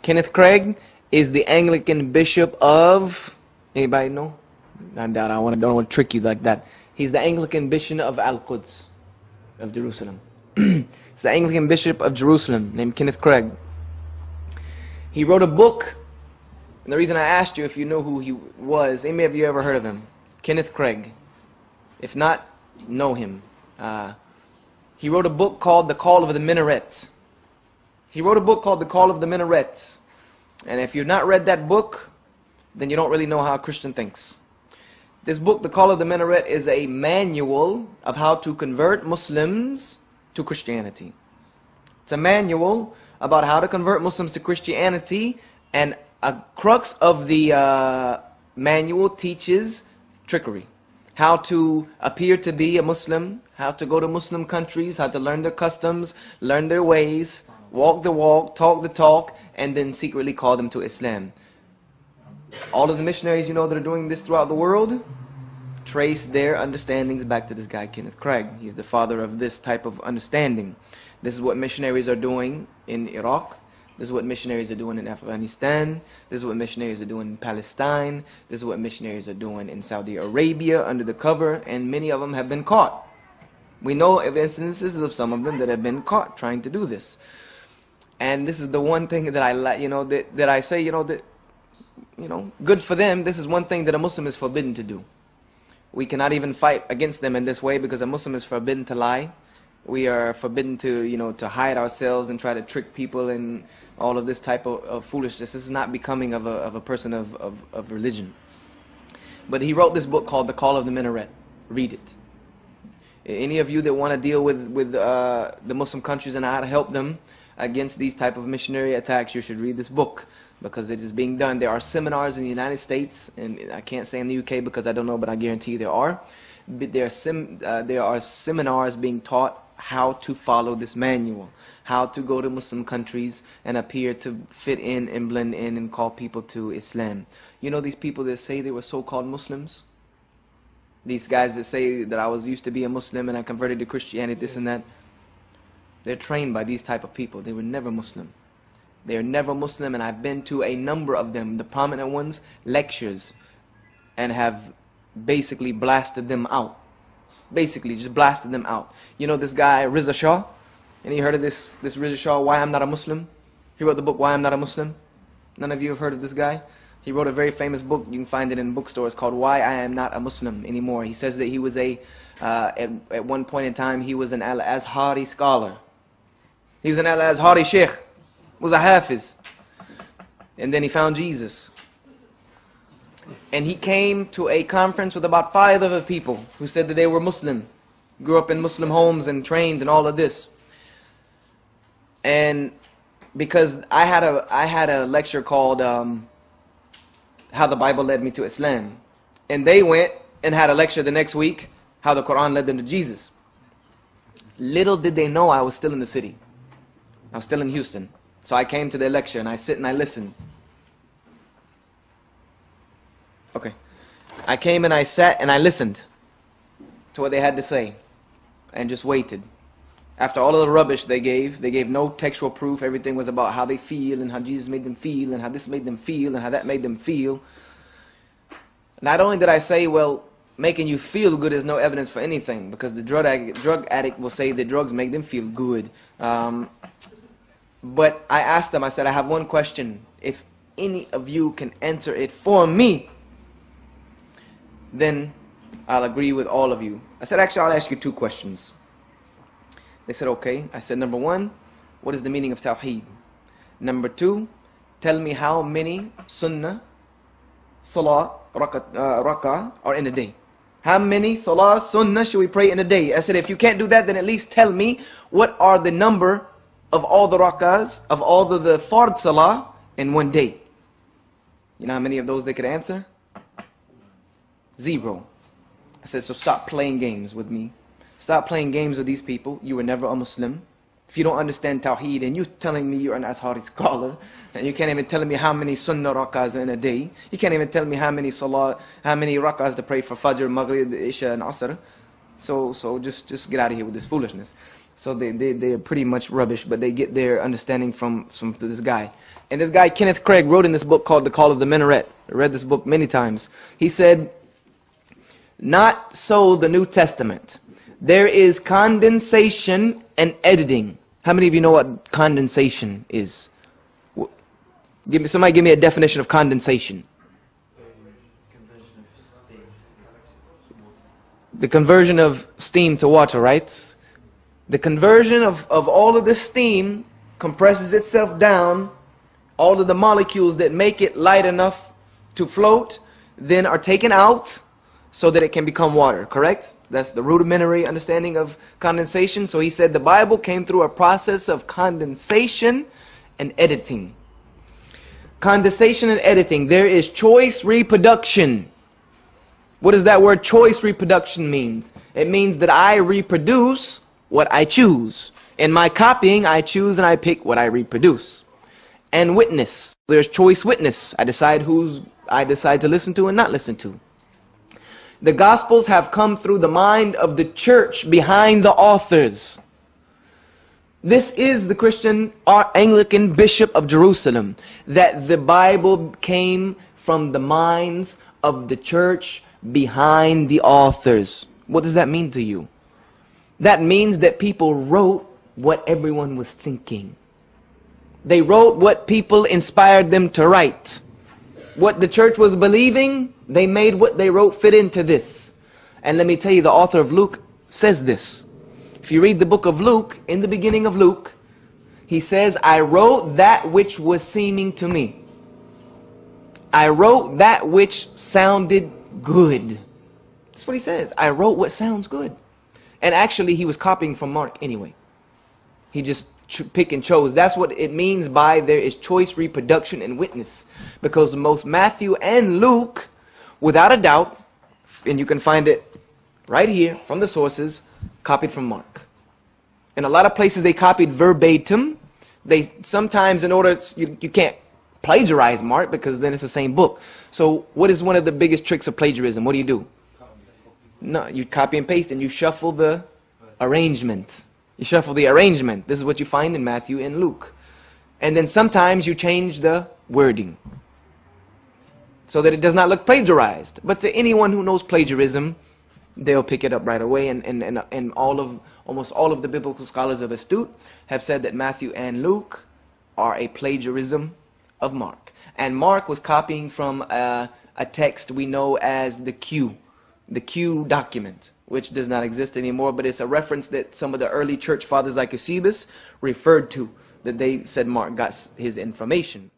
Kenneth Craig is the Anglican bishop of, anybody know? I doubt I don't want to trick you like that. He's the Anglican bishop of Al-Quds, of Jerusalem. He's the Anglican bishop of Jerusalem named Kenneth Craig. He wrote a book, and the reason I asked you if you know who he was, any of you ever heard of him? Kenneth Craig. If not, know him. He wrote a book called The Call of the Minaret. He wrote a book called The Call of the Minaret. And if you've not read that book, then you don't really know how a Christian thinks. This book, The Call of the Minaret, is a manual of how to convert Muslims to Christianity. It's a manual about how to convert Muslims to Christianity, and a crux of the manual teaches trickery. How to appear to be a Muslim, how to go to Muslim countries, how to learn their customs, learn their ways, walk the walk, talk the talk, and then secretly call them to Islam. All of the missionaries that are doing this throughout the world trace their understandings back to this guy, Kenneth Craig. He's the father of this type of understanding. This is what missionaries are doing in Iraq. This is what missionaries are doing in Afghanistan. This is what missionaries are doing in Palestine. This is what missionaries are doing in Saudi Arabia under the cover, and many of them have been caught. We know of instances of some of them that have been caught trying to do this. And this is the one thing that I like, that I say, good for them. This is one thing that a Muslim is forbidden to do. We cannot even fight against them in this way because a Muslim is forbidden to lie. We are forbidden to, to hide ourselves and try to trick people and all of this type of foolishness. This is not becoming of a person of religion. But he wrote this book called The Call of the Minaret. Read it. Any of you that want to deal with the Muslim countries and how to help them against these type of missionary attacks, you should read this book, because it is being done. There are seminars in the United States, and I can't say in the UK because I don't know, but I guarantee there are. There are seminars being taught how to follow this manual, how to go to Muslim countries and appear to fit in and blend in and call people to Islam. These people that say they were so-called Muslims? These guys that say that I used to be a Muslim and I converted to Christianity, this and that. They're trained by these type of people. They were never Muslim. They are never Muslim, and I've been to a number of them, the prominent ones, lectures, and have basically blasted them out. Basically, just blasted them out. This guy, Riza Shah? Any heard of this Riza Shah, Why I'm Not a Muslim? He wrote the book, Why I'm Not a Muslim? None of you have heard of this guy? He wrote a very famous book. You can find it in bookstores called Why I Am Not a Muslim Anymore. He says that he was at one point in time, he was an Al-Azhari scholar. He was an Al-Azhari sheikh. Was a hafiz. And then he found Jesus. And he came to a conference with about 5 other people who said that they were Muslim. Grew up in Muslim homes and trained and all of this. And because I had a lecture called How the Bible Led Me to Islam. And they went and had a lecture the next week, How the Quran Led Them to Jesus. Little did they know I was still in the city. I was still in Houston. So I came to their lecture and I sit and I listen. Okay. I came and I sat and I listened to what they had to say and just waited. After all of the rubbish they gave no textual proof. Everything was about how they feel and how Jesus made them feel and how this made them feel and how that made them feel. Not only did I say, well, making you feel good is no evidence for anything, because the drug addict will say that drugs make them feel good. But I asked them, I said, I have one question. If any of you can answer it for me, then I'll agree with all of you. I said, actually, I'll ask you 2 questions. They said, okay. I said, number 1, what is the meaning of Tawheed? Number 2, tell me how many Sunnah, Salah, Rak'ah are in a day. How many Salah, Sunnah should we pray in a day? I said, if you can't do that, then at least tell me what are the number of all the rakahs, of all the fard salah in one day. You know how many of those they could answer? 0. I said, so stop playing games with me. Stop playing games with these people. You were never a Muslim. If you don't understand Tawheed and you're telling me you're an Azhari scholar, and you can't even tell me how many Sunnah rakahs in a day, you can't even tell me how many salah, how many rakahs to pray for Fajr, Maghrib, Isha and Asr. So just get out of here with this foolishness. So they are pretty much rubbish, but they get their understanding from this guy. And this guy, Kenneth Craig, wrote in this book called The Call of the Minaret. I read this book many times. He said, not so the New Testament. There is condensation and editing. How many of you know what condensation is? Somebody give me a definition of condensation. The conversion of steam to water, right? The conversion of all of this steam compresses itself down. All of the molecules that make it light enough to float then are taken out so that it can become water, correct? That's the rudimentary understanding of condensation. So he said the Bible came through a process of condensation and editing. Condensation and editing. There is choice reproduction. What does that word choice reproduction mean? It means that I reproduce what I choose. In my copying, I choose and I pick what I reproduce. And witness. There's choice witness. I decide to listen to and not listen to. The Gospels have come through the mind of the church behind the authors. This is the Christian Anglican Bishop of Jerusalem, that the Bible came from the minds of the church behind the authors. What does that mean to you? That means that people wrote what everyone was thinking. They wrote what people inspired them to write. What the church was believing, they made what they wrote fit into this. And let me tell you, the author of Luke says this. If you read the book of Luke, in the beginning of Luke, he says, I wrote that which was seeming to me. I wrote that which sounded good. That's what he says. I wrote what sounds good. And actually, he was copying from Mark anyway. He just pick and chose. That's what it means by there is choice, reproduction, and witness. Because both Matthew and Luke, without a doubt, and you can find it right here from the sources, copied from Mark. In a lot of places they copied verbatim. They sometimes, in order, you can't plagiarize Mark because then it's the same book. So what is one of the biggest tricks of plagiarism? What do? No, you copy and paste and you shuffle the arrangement. You shuffle the arrangement. This is what you find in Matthew and Luke. And then sometimes you change the wording so that it does not look plagiarized. But to anyone who knows plagiarism, they'll pick it up right away. And almost all of the biblical scholars of Astute have said that Matthew and Luke are a plagiarism of Mark. And Mark was copying from a text we know as the Q document, which does not exist anymore, but it's a reference that some of the early church fathers like Eusebius referred to, that they said Mark got his information.